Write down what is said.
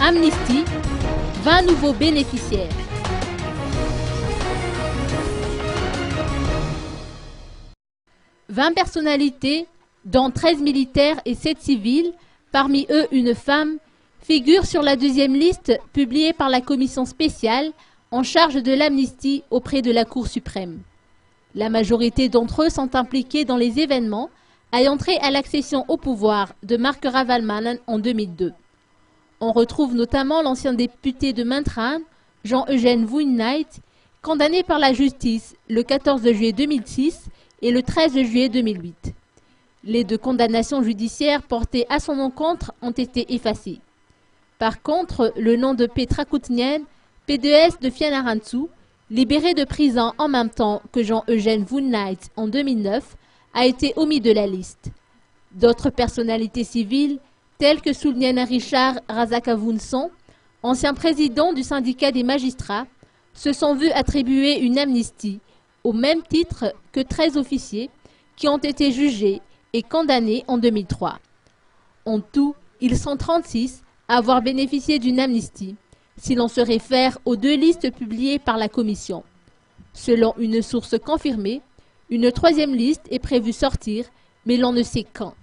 Amnesty, 20 nouveaux bénéficiaires. « 20 personnalités, dont 13 militaires et 7 civils, parmi eux une femme, figurent sur la deuxième liste publiée par la commission spéciale en charge de l'amnistie auprès de la Cour suprême. La majorité d'entre eux sont impliqués dans les événements ayant trait à l'accession au pouvoir de Marc Ravalomanana en 2002. On retrouve notamment l'ancien député de Maintran, Jean-Eugène Vouynight, condamné par la justice le 14 juillet 2006 et le 13 juillet 2008. Les 2 condamnations judiciaires portées à son encontre ont été effacées. Par contre, le nom de Petra Koutnian, PDS de Fianarantsoa, libéré de prison en même temps que Jean-Eugène Vouynight en 2009, a été omis de la liste. D'autres personnalités civiles, telles que Souliana Richard Razakavunson, ancien président du syndicat des magistrats, se sont vus attribuer une amnistie, au même titre que 13 officiers qui ont été jugés et condamnés en 2003. En tout, ils sont 36 à avoir bénéficié d'une amnistie, si l'on se réfère aux 2 listes publiées par la commission. Selon une source confirmée, une 3e liste est prévue sortir, mais l'on ne sait quand.